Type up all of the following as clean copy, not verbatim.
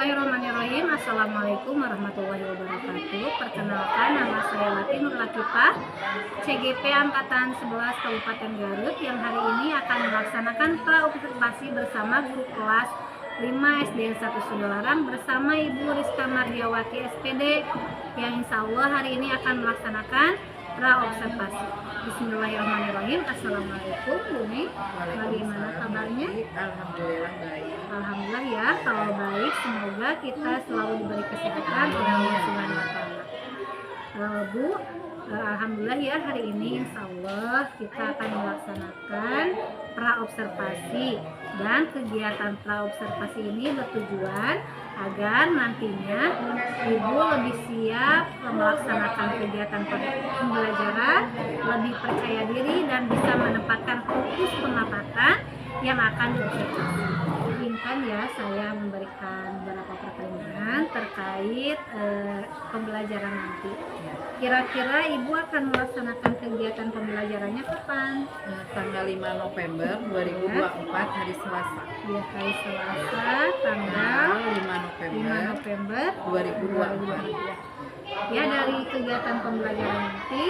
Bismillahirrahmanirrahim. Assalamualaikum warahmatullahi wabarakatuh. Perkenalkan, nama saya Wati Nur Latifah, CGP Angkatan 11 Kabupaten Garut, yang hari ini akan melaksanakan praobservasi bersama guru kelas 5 SD 1 Sudolarang bersama Ibu Rizka Mardiawati SPD, yang insya Allah hari ini akan melaksanakan praobservasi. Bismillahirrahmanirrahim. Assalamualaikum, Bumi. Bagaimana kabarnya? Alhamdulillah baik. Alhamdulillah ya, kalau baik, semoga kita selalu diberi kesehatan oleh Allah Subhanahu wa Ta'ala. Bu, alhamdulillah ya, hari ini insya Allah kita akan melaksanakan praobservasi, dan kegiatan praobservasi ini bertujuan agar nantinya Ibu lebih siap melaksanakan kegiatan pembelajaran, lebih percaya diri dan bisa menempatkan fokus pengamatan yang akan diobservasi. Izinkan ya saya memberikan beberapa pertanyaan terkait pembelajaran nanti. Kira-kira Ibu akan melaksanakan kegiatan pembelajarannya kapan? Tanggal 5 November 2024 hari Selasa. Ya, hari Selasa tanggal 5 November 2024. Ya, dari kegiatan pembelajaran nanti,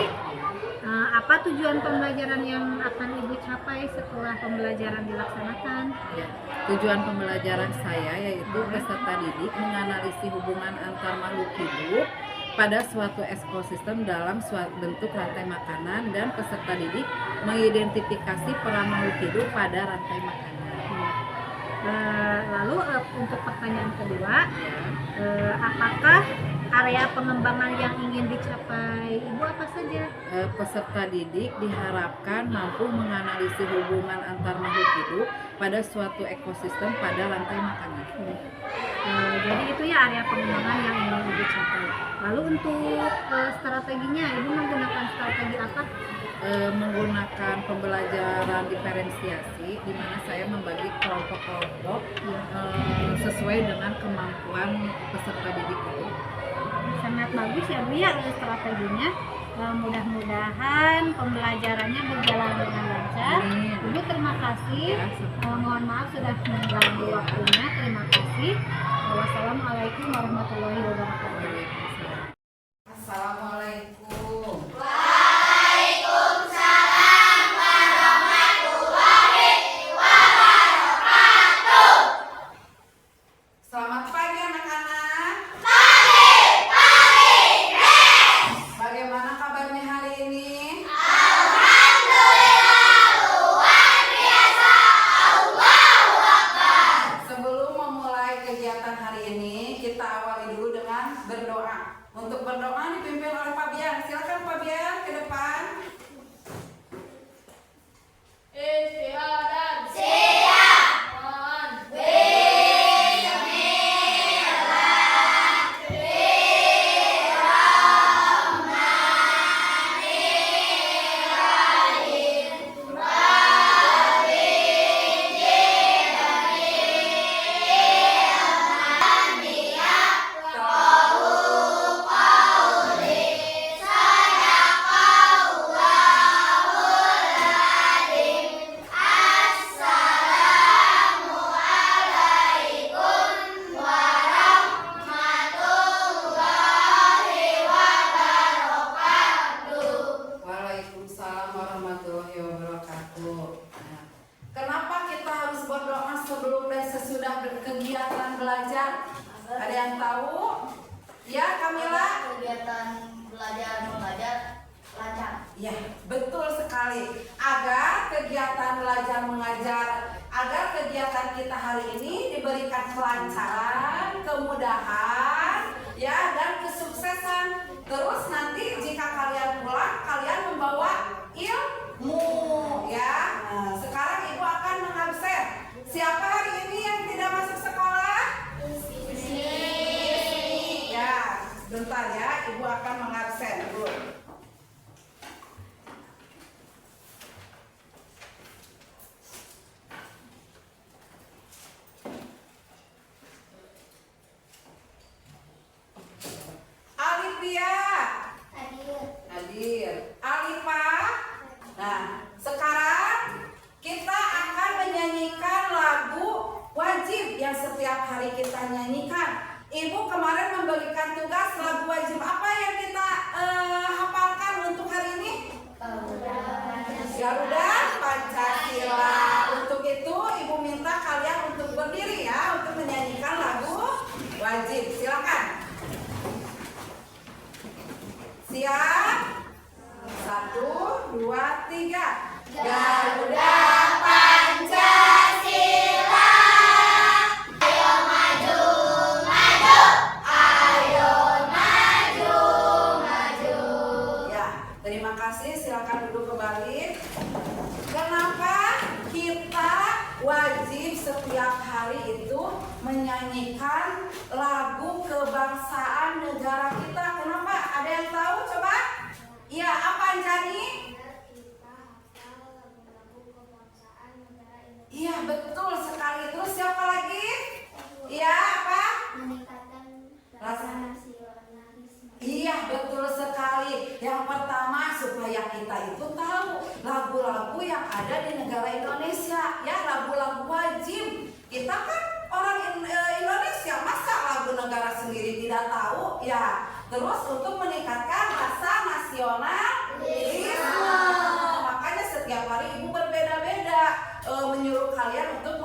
apa tujuan pembelajaran yang akan Ibu capai setelah pembelajaran dilaksanakan? Ya, tujuan pembelajaran saya yaitu peserta didik menganalisis hubungan antar makhluk hidup pada suatu ekosistem dalam suatu bentuk rantai makanan, dan peserta didik mengidentifikasi peran makhluk hidup pada rantai makanan. Lalu untuk pertanyaan kedua, apakah area pengembangan yang ingin dicapai Ibu apa saja? Peserta didik diharapkan mampu menganalisis hubungan antar makhluk hidup pada suatu ekosistem pada rantai makanan. Jadi itu ya area pengembangan yang ingin Ibu capai. Lalu untuk strateginya, Ibu menggunakan strategi apa? Menggunakan pembelajaran diferensiasi, di mana saya membagi kelompok-kelompok sesuai dengan kemampuan peserta didik itu. Sangat bagus ya Bu ya strateginya. Mudah-mudahan pembelajarannya berjalan dengan lancar. Ibu terima kasih. Mohon maaf sudah mengganggu waktunya. Terima kasih. Wassalamualaikum warahmatullahi wabarakatuh. Assalamualaikum. Selamat pagi anak-anak. Bagaimana kabarnya hari ini? Sebelum memulai kegiatan hari ini, kita awali dulu dengan berdoa. Untuk berdoa dipimpin oleh Pak Bian. Silakan Pak Bian ke depan. Istiadat. Waalaikumsalam warahmatullahi wabarakatuh. Nah, kenapa kita harus berdoa sebelum dan sesudah kegiatan belajar? Ada yang tahu? Ya, Kamila? Kegiatan belajar mengajar lancar. Ya, betul sekali. Agar kegiatan belajar mengajar, agar kegiatan kita hari ini diberikan kelancaran, kemudahan, ya, dan kesuksesan. Terus nanti jika kalian pulang, kalian membawa ilmu, ya. Nah, sekarang Ibu akan mengabsen. Siapa hari ini yang tidak masuk sekolah? Ya, bentar ya, Ibu akan mengabsen dulu. Alifia, Siap? 1, 2, 3. Garuda Pancasila. Ayo maju, maju. Ayo maju, maju. Ya, terima kasih. Silakan duduk kembali. Kenapa kita wajib setiap hari itu menyanyikan lagu kebangsaan negara kita? Kenapa? Ada yang tahu? Coba. Iya, apa Anjani? Iya, betul sekali. Terus siapa lagi? Iya, apa? Meningkatkan rasa nasionalisme. Iya, betul sekali. Yang pertama supaya kita itu tahu lagu-lagu yang ada di negara Indonesia, ya, lagu-lagu wajib. Kita kan orang Indonesia, masa lagu negara sendiri tidak tahu? Ya, terus untuk meningkatkan rasa nasionalisme. Makanya setiap hari ibu berbeda-beda menyuruh kalian untuk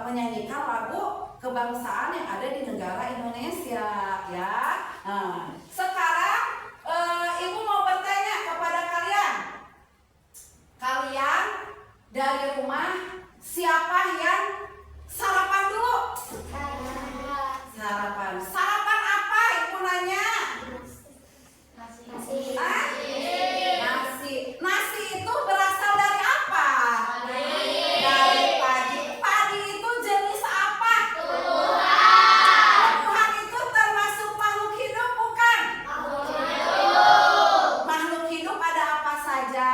menyanyikan lagu kebangsaan yang ada di negara Indonesia, ya. Nah, sekarang ibu mau bertanya kepada kalian. Kalian dari rumah siapa yang sarapan dulu? Sarapan. Sarapan apa? Ibu nanya. Nasi. Hah? Nasi. Nasi itu berasal dari apa? Dari padi. Padi itu jenis apa? Tumbuhan itu termasuk makhluk hidup bukan? Makhluk hidup ada apa saja?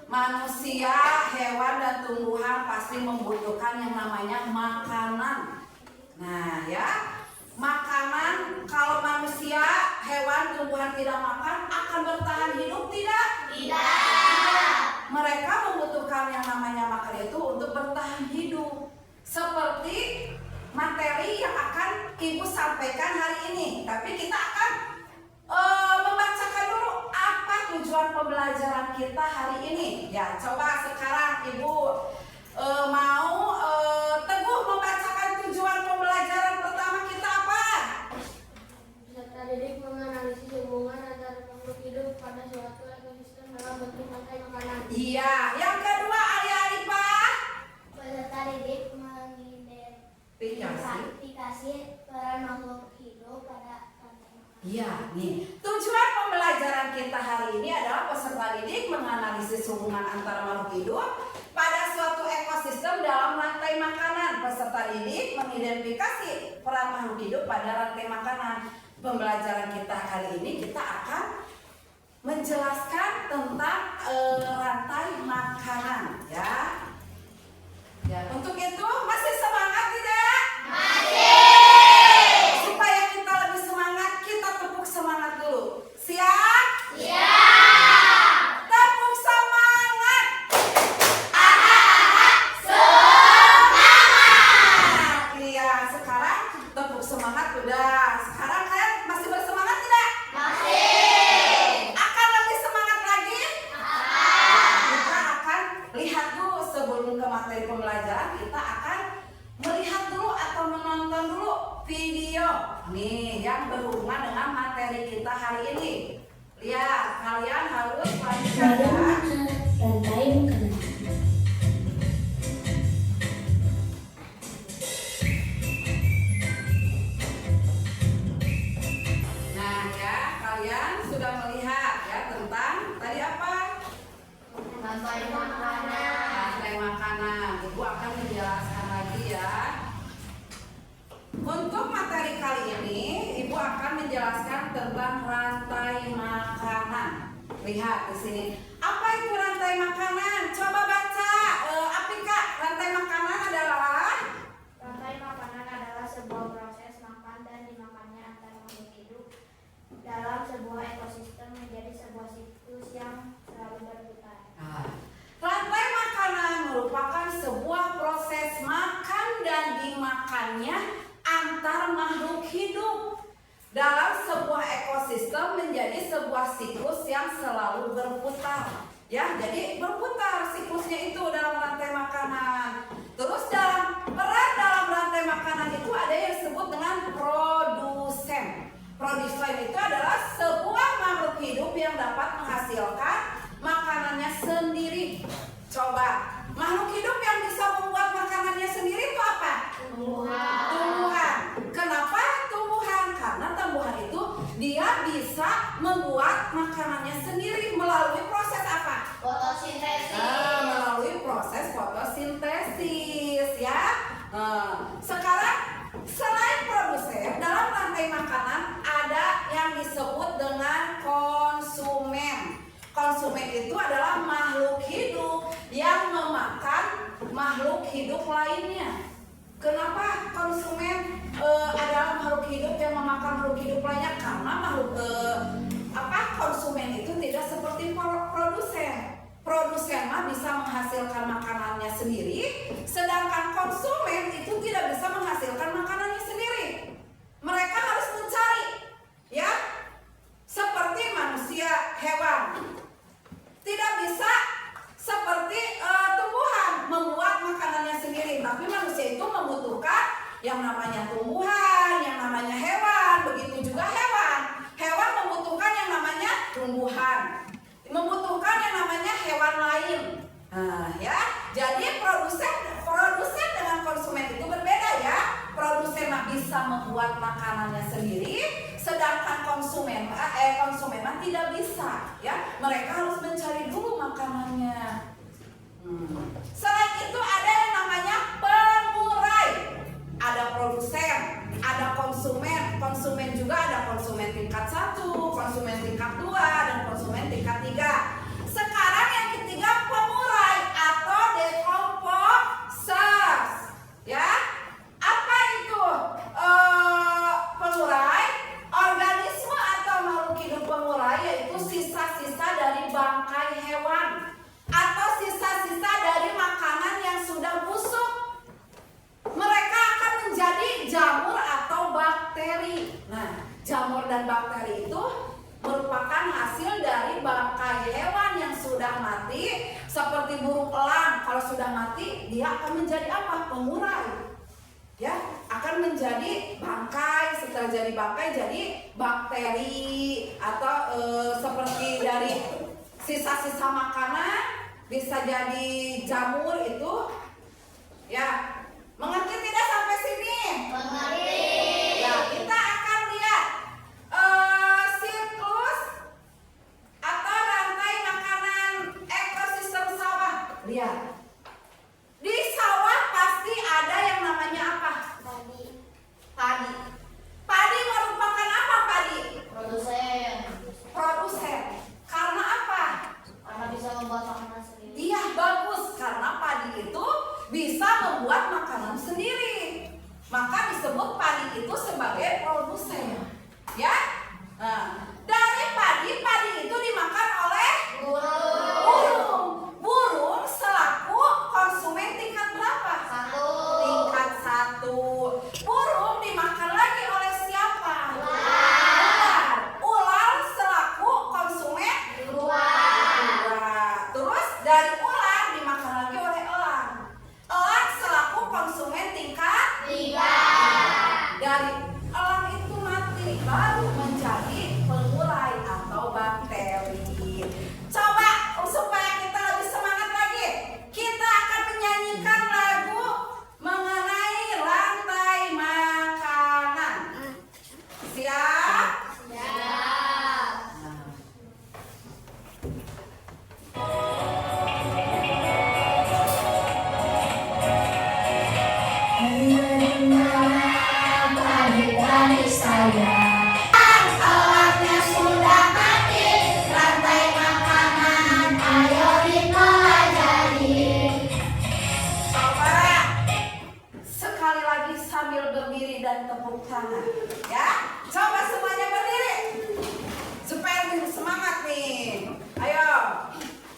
Manusia, hewan, dan tumbuhan pasti membutuhkan yang namanya makanan. Nah, ya, makanan kalau manusia, hewan, tumbuhan tidak makan akan bertahan hidup tidak? Tidak. Mereka membutuhkan yang namanya makan itu untuk bertahan hidup. Seperti materi yang akan ibu sampaikan hari ini. Tapi kita akan membacakan dulu apa tujuan pembelajaran kita hari ini. Ya, coba sekarang ibu mau Teguh membacakan tujuan pembelajaran pertama kita apa? Peserta didik menganalisis hubungan antara makhluk hidup pada suatu ekosistem dalam bentuk rantai makanan. Iya, yang kedua Alipah. Peserta didik mengidentifikasi peran makhluk hidup pada rantai makanan. Iya, nih. Tujuan pembelajaran kita hari ini adalah peserta didik menganalisis hubungan antara makhluk hidup pada suatu ekosistem dalam rantai makanan. Peserta didik mengidentifikasi peran makhluk hidup pada rantai makanan. Pembelajaran kita kali ini kita akan menjelaskan tentang rantai makanan, ya. Ya, untuk itu masih semangat tidak? Masih. Supaya kita lebih semangat, kita tepuk semangat dulu. Siap? Siap. Tepuk semangat. Semangat. Iya, sekarang tepuk semangat udah. Sekarang kalian masih bersemangat tidak? Masih. Akan lebih semangat lagi? Kita akan lihat dulu sebelum ke materi pembelajaran, kita akan melihat dulu atau menonton dulu video nih yang berhubungan dengan materi kita hari ini. Lihat, kalian harus lanjutkan ya. Rantai makanan. Nah, ya, kalian sudah melihat ya tentang tadi apa? Rantai makanan. Rantai makanan. Ibu akan menjelaskan lagi ya. Untuk materi kali ini, Ibu akan menjelaskan tentang rantai makanan. Lihat di sini. Apa itu rantai makanan? Coba baca. Apika, rantai makanan adalah Rantai makanan adalah sebuah proses makan dan dimakannya antar makhluk hidup dalam sebuah ekosistem menjadi sebuah siklus yang selalu berputar. rantai makanan merupakan sebuah proses makan dan dimakannya antar makhluk hidup dalam sebuah ekosistem menjadi sebuah siklus yang selalu berputar. Ya, jadi berputar siklusnya itu dalam rantai makanan. Terus peran dalam rantai makanan itu ada yang disebut dengan produsen. Produsen itu adalah sebuah makhluk hidup yang dapat menghasilkan makanannya sendiri. Coba, makhluk hidup yang bisa membuat makanannya sendiri itu apa? Tumbuhan. Kenapa tumbuhan? Karena tumbuhan itu dia bisa membuat makanannya sendiri melalui proses apa? Fotosintesis. Melalui proses fotosintesis ya. Sekarang selain produsen, dalam rantai makanan ada yang disebut dengan konsumen. Konsumen itu adalah makhluk hidup yang memakan makhluk hidup lainnya. Kenapa konsumen adalah makhluk hidup yang memakan makhluk hidup lainnya? Karena konsumen itu tidak seperti produsen. Produsen mah bisa menghasilkan makanannya sendiri, sedangkan konsumen itu tidak bisa menghasilkan makanannya sendiri. Mereka harus mencari, ya, seperti manusia, hewan. Tidak bisa seperti tumbuhan membuat makanannya sendiri, tapi manusia itu membutuhkan yang namanya tumbuhan, yang namanya hewan, begitu juga hewan. Hewan membutuhkan yang namanya tumbuhan, membutuhkan yang namanya hewan lain. Ya, jadi produsen dengan konsumen itu berbeda ya. Produsen bisa membuat makanannya sendiri, sedangkan konsumen tidak bisa ya. Mereka harus mencari dulu makanannya. Selain itu ada yang namanya pengurai. Ada produsen, ada konsumen. Konsumen juga ada konsumen tingkat 1, konsumen tingkat 2, dan konsumen tingkat 3. Sekarang yang ketiga pengurai atau decomposers. Ya, apa itu pengurai? Organisme atau makhluk hidup pengurai yaitu sisa-sisa dari bangkai hewan atau sisa-sisa dari makanan yang sudah busuk. Mereka akan menjadi jamur atau bakteri. Nah, jamur dan bakteri itu merupakan hasil dari bangkai hewan yang sudah mati, seperti burung elang. Kalau sudah mati, dia akan menjadi apa? Pengurai. Ya, akan menjadi bangkai. Setelah jadi bangkai, jadi bakteri atau seperti dari sisa-sisa makanan bisa jadi jamur itu. Ya, mengerti tidak sampai sini? Mengerti. Ya, kita akan lihat siklus atau rantai makanan ekosistem sawah. Lihat, di sawah pasti ada yang namanya apa? Padi. Padi merupakan apa padi? Produsen. Karena apa? Karena bisa membuat makanan sendiri. Iya, bagus. Karena padi itu bisa membuat makanan sendiri. Maka disebut padi itu sebagai produsen. Ya? Nah, dari padi itu dimakan oleh burung. Burung selaku konsumen tingkat berapa? 1. Tingkat 1. Burung dimakan lagi oleh siapa? Ular selaku konsumen 2. Terus dari ular dimakan lagi oleh elang. Elang selaku konsumen tingkat 3. Dari elang itu mati baru menjadi pengurai atau bakteri. Coba supaya kita lebih semangat lagi, kita akan menyanyikan lagu mengenai rantai makanan. Siap? Alatnya sudah mati, rantai makanan, ayo dipelajari. Coba sekali lagi sambil berdiri dan tepuk tangan. Ya, coba semuanya berdiri supaya lebih semangat nih. Ayo,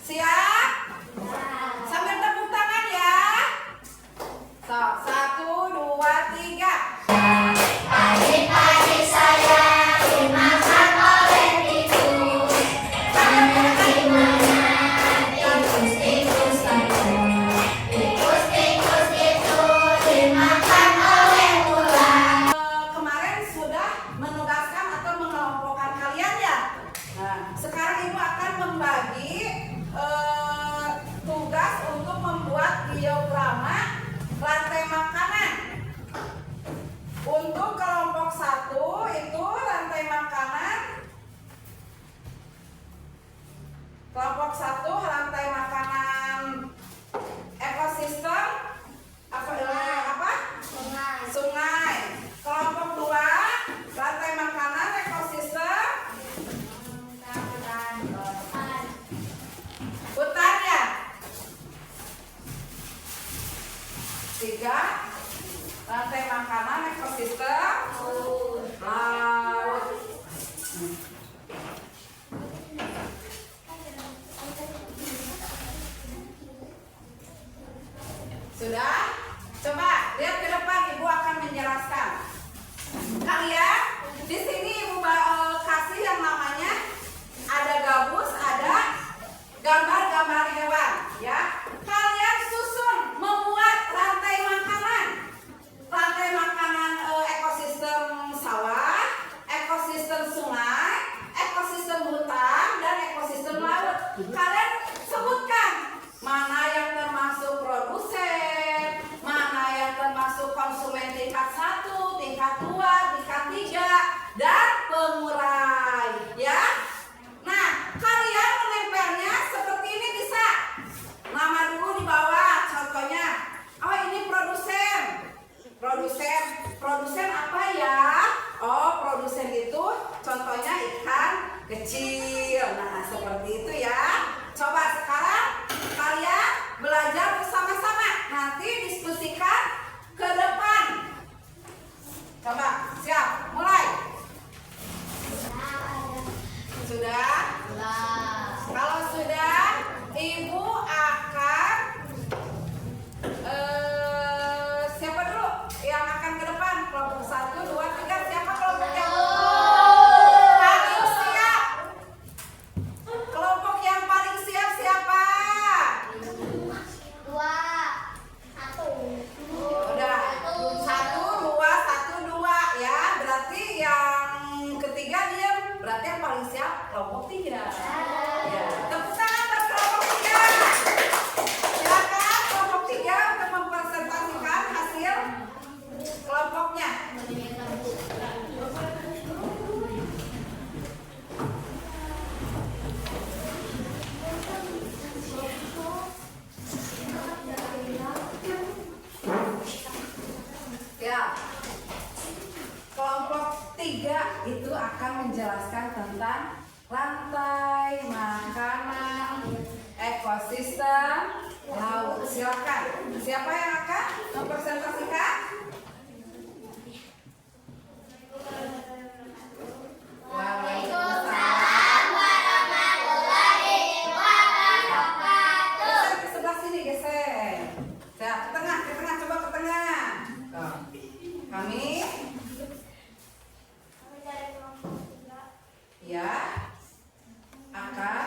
siap? Sambil tepuk tangan ya. So, 1, 2, 3. Pagi-pagi saya Kalian di sini Ibu kasih yang namanya ada gabus, ada gambar-gambar hewan, ya. Kalian susun membuat rantai makanan. Rantai makanan ekosistem sawah, ekosistem sungai, ekosistem hutan, dan ekosistem laut. Kalian sebutkan mana yang termasuk produsen, mana yang termasuk konsumen tingkat 1, tingkat 2, tingkat 3, dan pengurai, ya. Nah, kalian menempelnya seperti ini bisa. Nama dulu di bawah, contohnya. Oh, ini produsen. Produsen apa ya? Oh, produsen itu contohnya ikan kecil. Nah, seperti itu ya. Coba sekarang kalian belajar bersama-sama. Nanti diskusikan ke depan. Coba, siap, mulai. Sudah? Kalau sudah, Ibu akan siapa dulu yang akan ke depan? Kelompok 1, 2, 3. Siapa kelompoknya? Paling siap. Kelompok yang paling siap siapa? 2, 1. Udah. 1, 2, 1, 2 ya. Berarti yang ketiga diam. Berarti yang paling siap kelompok 3. Ya. Tepuk tangan buat kelompok 3. Silakan kelompok 3 untuk mempresentasikan hasil kelompoknya. Ya. Kelompok 3 itu akan menjelaskan tentang rantai makanan ekosistem laut. Silakan. Siapa yang akan mempresentasikan? Waalaikumsalam warahmatullahi wabarakatuh. Geser ke sebelah sini, geser. Ya, ke tengah, coba ke tengah. Tuh. Kami dari kelompok 3 ya akan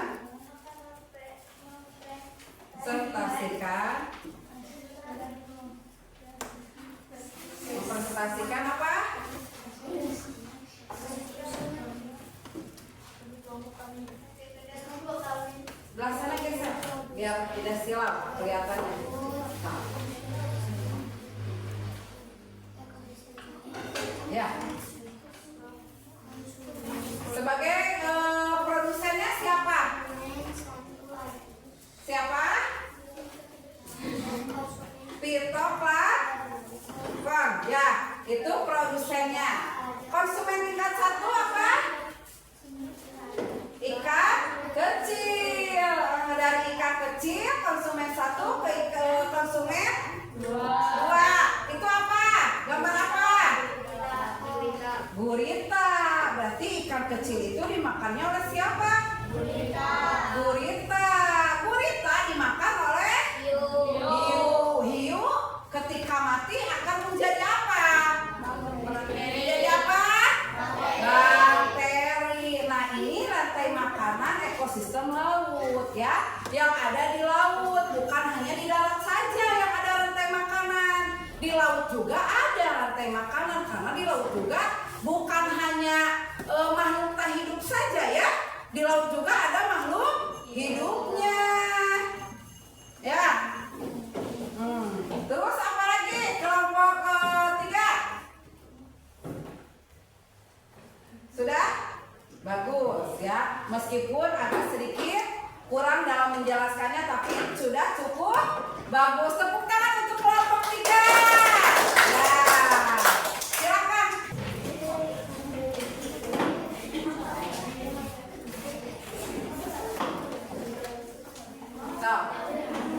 mempresentasikan apa? Belah sana geser biar tidak silap kelihatannya. Ya. Sebagai produsennya siapa? Siapa? Pito Platform. Ya, itu produsennya. Konsumen tingkat 1 apa? Ikan kecil. Dari ikan kecil konsumen 1 ke konsumen 2. Itu apa? Gambar apa? Gurita. Berarti ikan kecil itu dimakannya oleh siapa? Gurita. Gurita dimakan oleh hiu. Ketika mati akan menjadi apa? Menjadi apa? Bakteri. Nah, ini rantai makanan ekosistem laut ya, yang ada di laut. Bukan hanya di darat saja yang ada rantai makanan. Di laut juga ada rantai makanan, karena di laut juga bukan hanya makhluk tak hidup saja ya. Di laut juga ada makhluk hidupnya. Ya. Terus apa lagi? Kelompok 3. Sudah? Bagus ya. Meskipun agak sedikit kurang dalam menjelaskannya, tapi sudah cukup bagus. Tepuk tangan untuk kelompok 3. Ya. Silakan. So,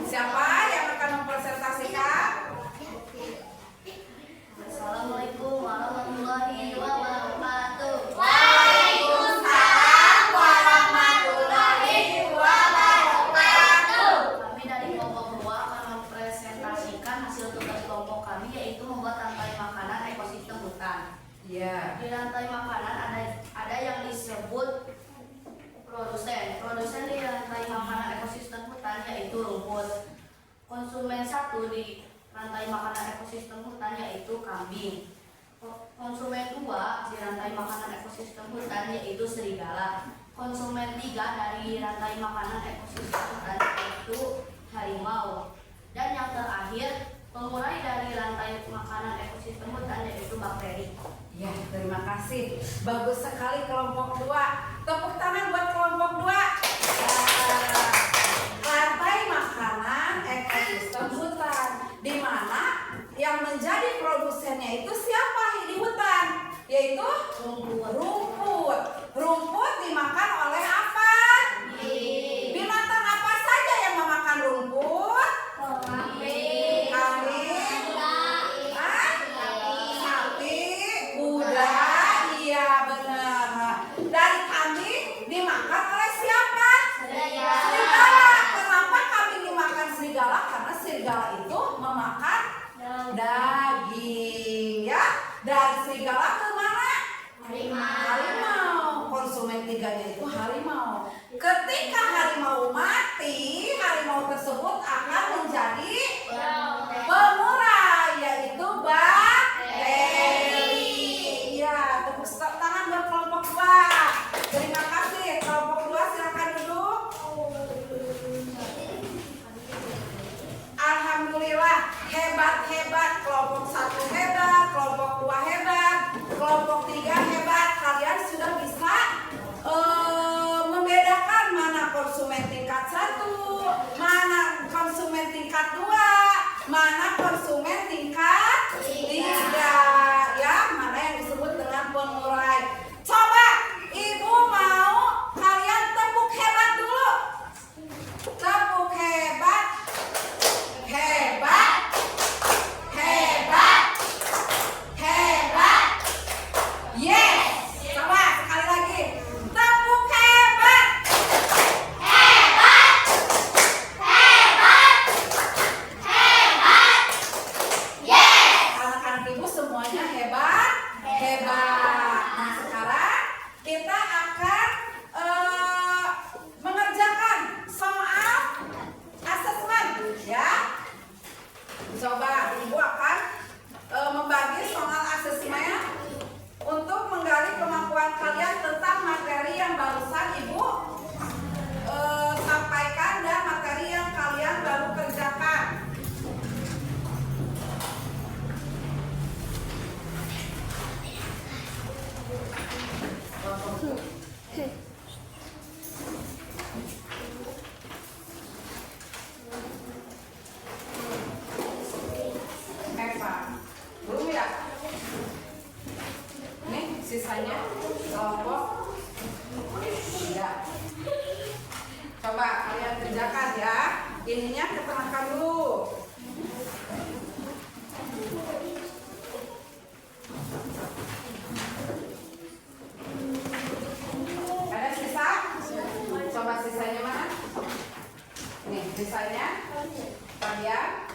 siapa yang akan mempresentasikan? Assalamualaikum warahmatullahi wabarakatuh. Waalaikumsalam warahmatullahi wabarakatuh. Kami dari kelompok 2 akan mempresentasikan hasil tugas kelompok rantai makanan ada yang disebut produsen. Produsen di rantai makanan ekosistem hutan yaitu rumput. Konsumen satu di rantai makanan ekosistem hutan yaitu kambing. Konsumen dua di rantai makanan ekosistem hutan yaitu serigala. Konsumen tiga dari rantai makanan ekosistem hutan yaitu harimau. Dan yang terakhir, pengurai dari rantai makanan ekosistem hutan yaitu bakteri. Ya, terima kasih. Bagus sekali kelompok 2. Tepuk tangan buat kelompok 2. Rantai makanan ekosistem hutan, di mana yang menjadi produsennya itu siapa di hutan? Yaitu rumput. Rumput dimakan oleh apa? Binatang apa saja yang memakan rumput? Kambing, sapi, kuda, iya benar. Dari kambing dimakan oleh siapa? Serigala. Kenapa kambing dimakan serigala? Karena serigala itu memakan daging, ya. Dari serigala ke mana? Harimau. Konsumen tiganya itu harimau. Ketika harimau mati, harimau tersebut akan menjadi pengurai, yaitu bakteri. Ya, tepuk tangan buat kelompok 2. Terima kasih. Kelompok 2 silakan duduk. Alhamdulillah, hebat-hebat. Kelompok 1 hebat, kelompok 2 hebat, kelompok 3 hebat. Kalian sudah bisa membedakan mana konsumen tingkat 1, mana konsumen tingkat 2, mana konsumen tingkat 3, ya, mana yang disebut dengan pengurai. Coba Ibu mau kalian tepuk hebat dulu. Tepuk hebat. Hebat. Hebat. Hebat. Yes. Coba sekali lagi. Tepuk hebat. Hebat. Hebat. Hebat. Yes. Anak-anak Ibu semuanya hebat. Hebat. Nah, sekarang kita akan mengerjakan soal asesmen, ya. Coba Ibu akan membagi soal asesmen untuk menggali kemampuan kalian tentang materi yang barusan Ibu sampaikan dan materi yang kalian baru kerjakan. Eva, belum ya? Nih sisanya kelompok 3. Coba kalian kerjakan ya. Ininya keterangan dulu. Ada sisa? Coba sisanya mana? Nih sisanya kalian.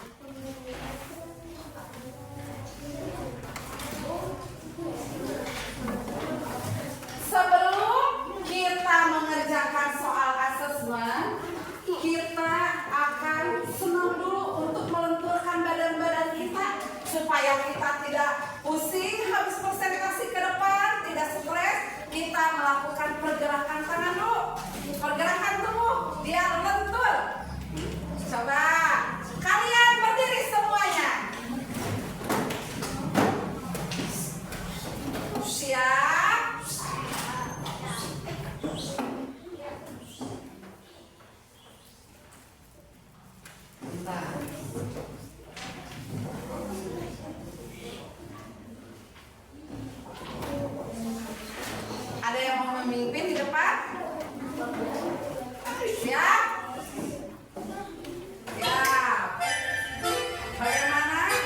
Sebelum kita mengerjakan soal asesmen, kita akan senam dulu untuk melenturkan badan-badan kita supaya kita tidak pusing habis presentasi ke depan, tidak stres. Kita melakukan pergerakan tangan dulu, pergerakan tubuh biar lentur. Coba kalian berdiri semuanya. Siap. Bentar. Ada yang mau memimpin di depan? Siap? Siap. Bagaimana? 5,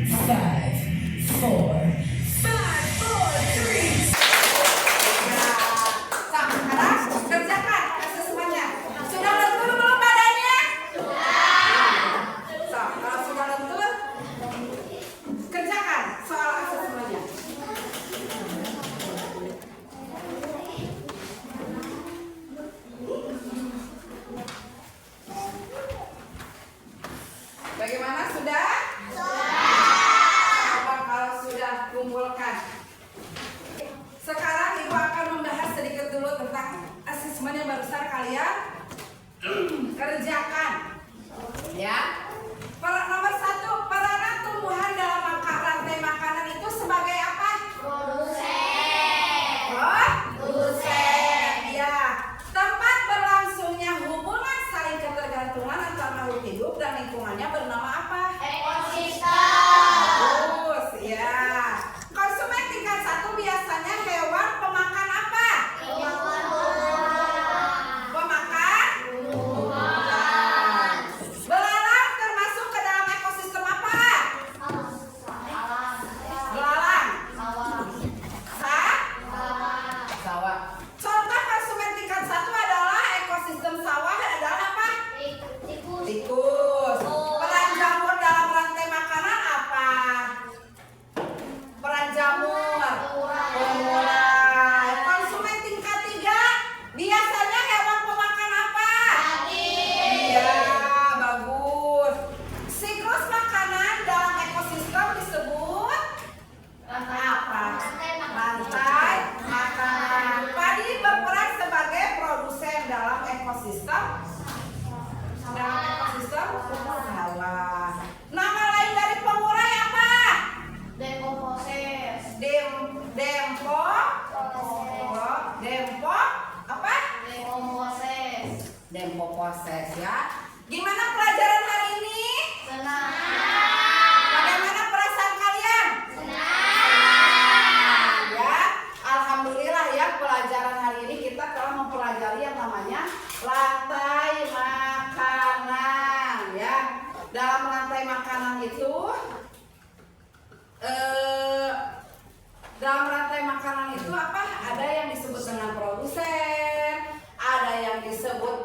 4, 3. Ya. Sekarang kerjakan asesmennya. Sudah lentur belum badannya? Sudah. Kalau sudah lentur, kerjakan.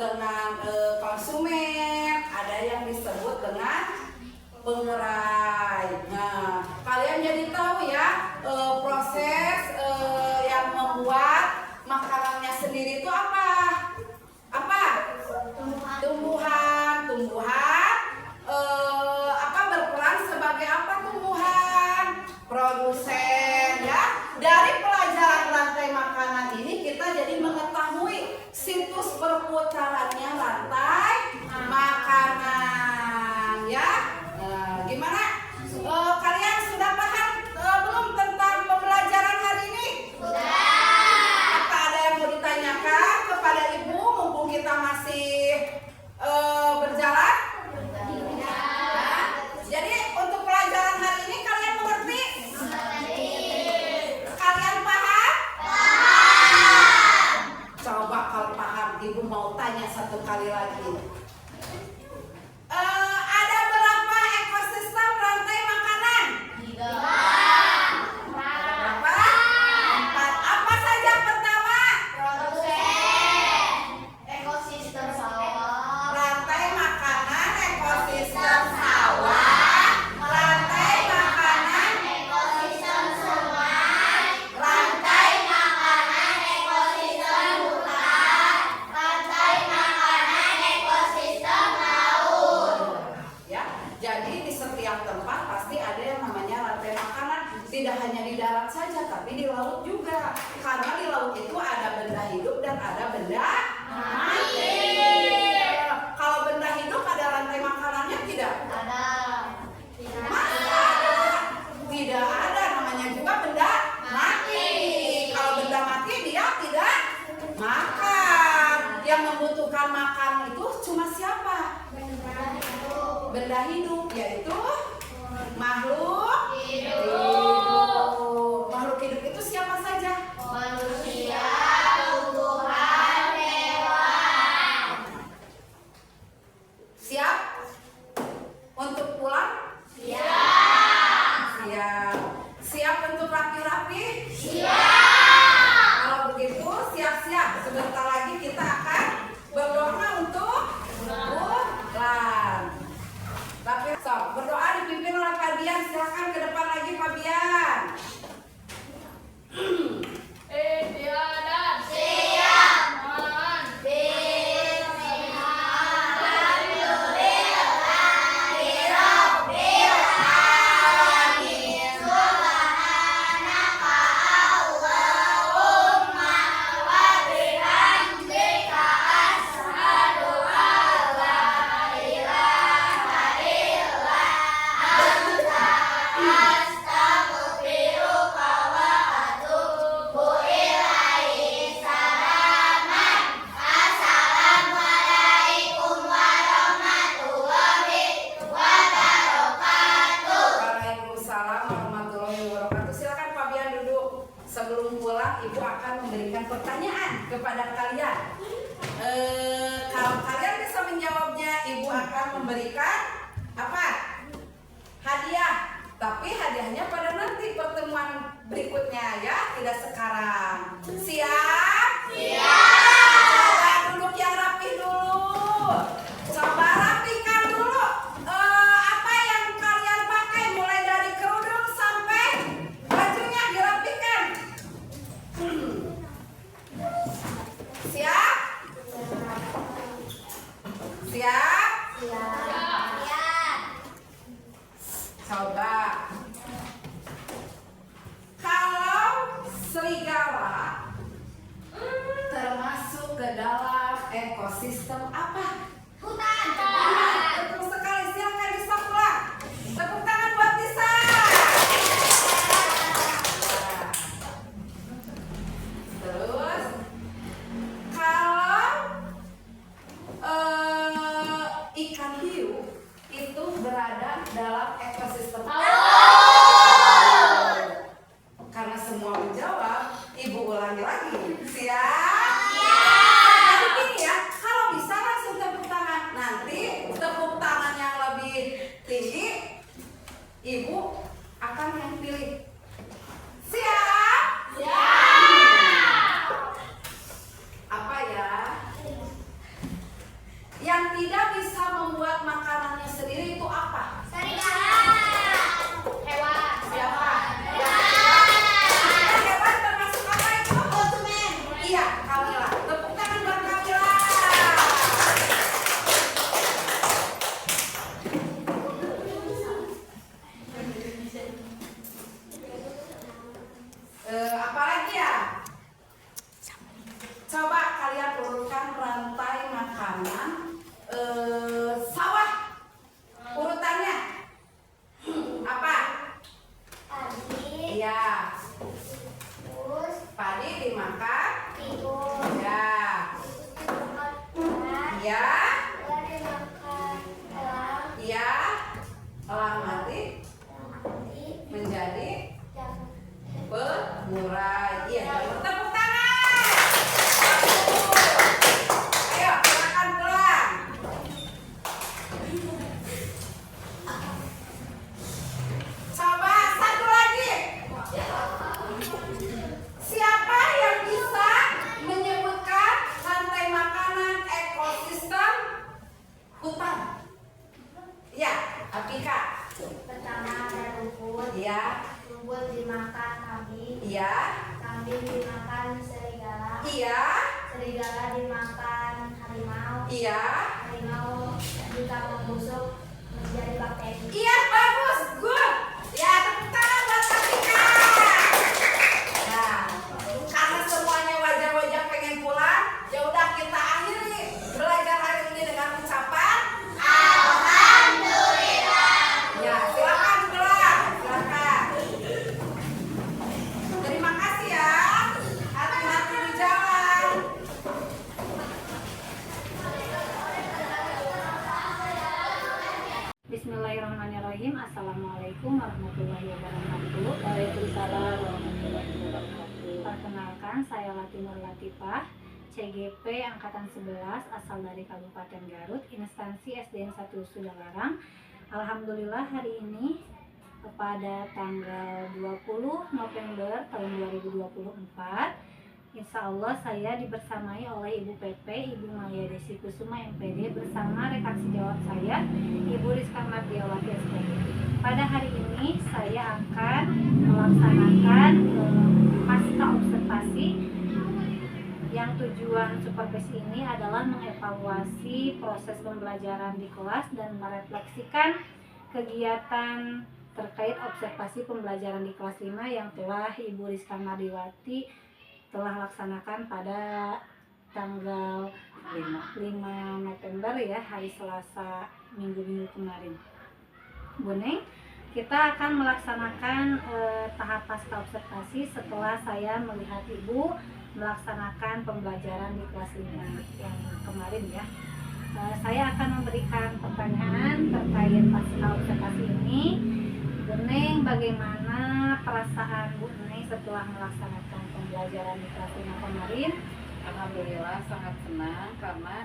dengan konsumen, ada yang disebut dengan pengurai. Nah, kalian jadi tahu ya proses yang membuat makanannya sendiri itu apa? Apa? Tumbuhan. Berperan sebagai apa tumbuhan? Produsen ya. Dari pelajaran rantai makanan ini kita jadi mengetahui siklus perputarannya rantai makanan ya. Gimana? Kalian sudah paham belum tentang pembelajaran hari ini? Sudah. Apa ada yang mau ditanyakan kepada ibu mumpung kita masih berjalan? Nah, jadi untuk pelajaran hari ini kalian mengerti? Kalian paham? Paham. Coba kalau paham, ibu mau tanya satu kali lagi. Ada berapa ekosistem rantai makanan? 3. Berapa? 4. Apa saja pertama? Produsen, ekosistem sawah, Rantai makanan ekosistem sawah, rantai makanan, ekosistem sungai, rantai makanan ekosistem hutan, rantai makanan ekosistem laut. ya. Jadi di setiap tempat pasti ada yang namanya rantai makanan. Tidak hanya di darat saja, tapi di laut juga. Karena di laut itu ada benda hidup dan ada benda mati. Kalau benda hidup ada rantai makanannya tidak? Ada. Masa ada? Tidak ada, namanya juga benda mati. Kalau benda mati dia tidak makan. Yang membutuhkan makan itu cuma siapa? Benda hidup, yaitu makhluk hidup. Makhluk hidup itu siapa saja? Manusia, tumbuhan, hewan. Siap untuk pulang? Siap. Siap untuk rapi-rapi? Kalau begitu siap-siap. Sebentar lagi kita akan berdoa untuk pulang. Tapi berdoa dipimpin oleh Pak Bian. Silakan ke depan lagi Pak Bian. Istiadat. Siap. Mohon. Waalaikumsalam warahmatullahi wabarakatuh. Silakan Pak Bian duduk. Sebelum pulang, Ibu akan memberikan pertanyaan kepada kalian. Kalau kalian bisa menjawabnya, Ibu akan memberikan apa? Hadiah. Tapi hadiahnya pada nanti pertemuan berikutnya ya, tidak sekarang. Siap? Coba duduk yang rapi dulu. Coba rapikan dulu. Apa yang kalian pakai mulai dari kerudung sampai bajunya dirapikan. Siap? Siap? Coba. Kalau serigala tegurai. Iya, tepuk tangan. Bagus. Ayo, silakan pulang. Coba satu lagi. Siapa yang bisa menyebutkan rantai makanan ekosistem hutan? Ya, Apika. Pertama ada rumput. Iya, Rumput dimakan kambing. iya, Kambing dimakan serigala. iya, Serigala dimakan harimau. iya. Harimau jika membusuk menjadi bakteri. Iya, bagus, good. Ya, tepuk tangan buat Apika. Nah, karena semuanya wajah-wajah pengen pulang, ya udah kita akhiri belajar hari ini dengan ucapan Alhamdulillah. Ya, silakan pulang, silakan. Terima kasih ya. Hati-hati di jalan. Bismillahirrahmanirrahim. Assalamualaikum warahmatullahi wabarakatuh. Waalaikumsalam warahmatullahi wabarakatuh. Perkenalkan, saya Latinur Latifah, CGP Angkatan 11, asal dari Kabupaten Garut, instansi SDN 1 Sudalarang. Alhamdulillah hari ini pada tanggal 20 November tahun 2024, insya Allah saya dibersamai oleh Ibu PP, Ibu Maya Desi Kusuma MPD bersama rekan sejawat saya, Ibu Rizka Mardiawati SPD. Pada hari ini saya akan melaksanakan pasca observasi yang tujuan supervisi ini adalah mengevaluasi proses pembelajaran di kelas dan merefleksikan kegiatan terkait observasi pembelajaran di kelas 5 yang telah Ibu Rizka Mardiawati telah laksanakan pada tanggal 5 November ya, hari Selasa minggu kemarin. Bu Neng, kita akan melaksanakan tahap pasca observasi setelah saya melihat Ibu melaksanakan pembelajaran di kelas 5 yang kemarin ya. Saya akan memberikan pertanyaan terkait pasca observasi ini. Bu Neng, bagaimana perasaan Bu Neng setelah melaksanakan pembelajaran di kelas 5 kemarin? Alhamdulillah sangat senang karena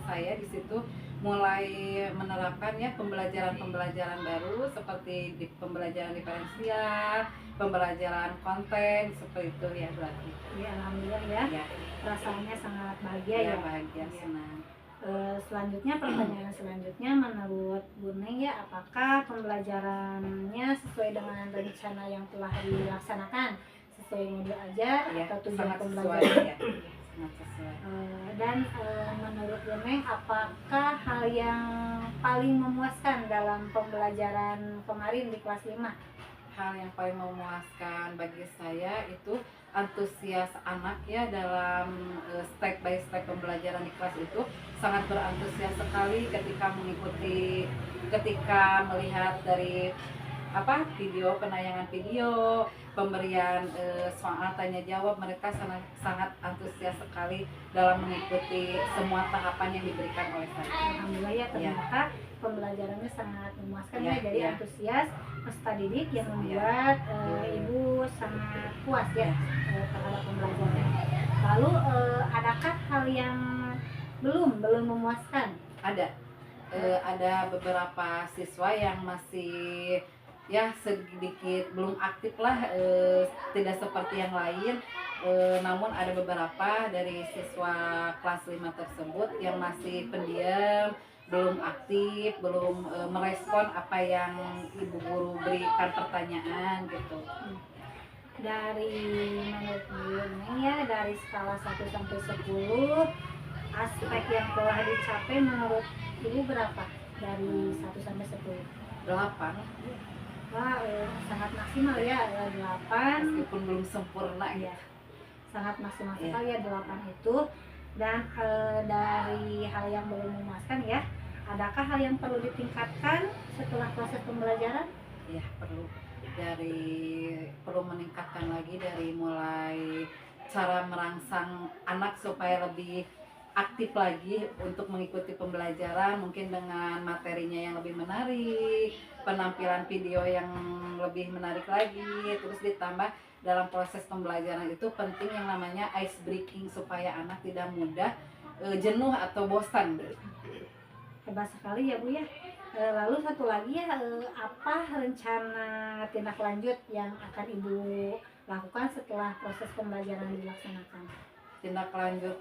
saya di situ mulai menerapkan ya pembelajaran baru seperti di pembelajaran diferensial, pembelajaran konten seperti itu ya berarti. Ya, alhamdulillah ya. Ya, Perasaannya sangat bahagia ya ya. bahagia, Ya. senang. Selanjutnya pertanyaan selanjutnya, menurut Bu Neng ya, apakah pembelajarannya sesuai dengan rencana yang telah dilaksanakan, sesuai modul ajar Ya, atau tujuan sangat sesuai pembelajaran? ya. Sangat sesuai. Dan menurut Bu Neng, apakah hal yang paling memuaskan dalam pembelajaran kemarin di kelas 5? Hal yang paling memuaskan bagi saya itu antusias anak ya dalam step by step pembelajaran di kelas itu sangat berantusias sekali ketika melihat dari penayangan video, pemberian soal tanya jawab, mereka sangat antusias sekali dalam mengikuti semua tahapan yang diberikan oleh saya. Alhamdulillah ya, ternyata pembelajarannya sangat memuaskan ya, jadi Ya. antusias peserta didik yang membuat Ibu sangat puas ya terhadap pembelajaran. Lalu adakah hal yang belum memuaskan? Ada beberapa siswa yang masih ya sedikit belum aktif lah, tidak seperti yang lain, namun ada beberapa dari siswa kelas 5 tersebut yang masih pendiam, belum aktif, belum merespon apa yang ibu guru berikan pertanyaan gitu. Dari menurut Bu Neng ya, dari skala 1 sampai 10, aspek yang telah dicapai menurut Ibu berapa? Dari 1 sampai 10. 8, Wah, sangat maksimal ya, 8. meskipun belum sempurna Ya, ya. sangat maksimal Iya. sekali ya 8 itu. Dan dari hal yang belum memuaskan ya, adakah hal yang perlu ditingkatkan setelah proses pembelajaran? Ya, perlu meningkatkan lagi dari mulai cara merangsang anak supaya lebih aktif lagi untuk mengikuti pembelajaran, mungkin dengan materinya yang lebih menarik, penampilan video yang lebih menarik lagi. Terus ditambah dalam proses pembelajaran itu penting yang namanya ice breaking supaya anak tidak mudah jenuh atau bosan. Hebat sekali ya Bu ya. Lalu satu lagi ya, apa rencana tindak lanjut yang akan Ibu lakukan setelah proses pembelajaran dilaksanakan? Tindak lanjut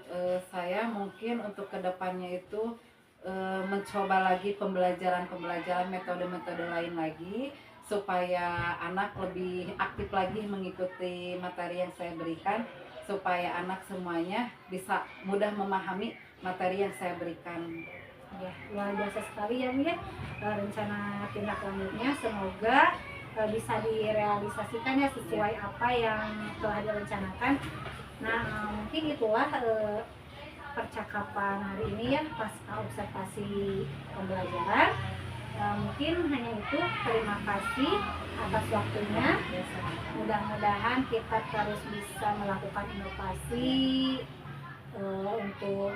saya mungkin untuk kedepannya itu mencoba lagi pembelajaran metode-metode lain lagi supaya anak lebih aktif lagi mengikuti materi yang saya berikan, supaya anak semuanya bisa mudah memahami materi yang saya berikan. Ya, luar biasa sekali ya Bu ya. Rencana tindak lanjutnya semoga bisa direalisasikan ya sesuai apa yang telah direncanakan. Nah, mungkin itulah percakapan hari ini ya pasca observasi pembelajaran. Mungkin hanya itu. Terima kasih atas waktunya. Mudah-mudahan kita terus bisa melakukan inovasi untuk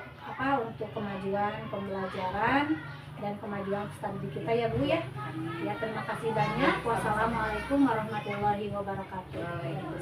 kemajuan pembelajaran dan kemajuan studi kita ya Bu ya. Ya, terima kasih banyak. Wassalamualaikum warahmatullahi wabarakatuh.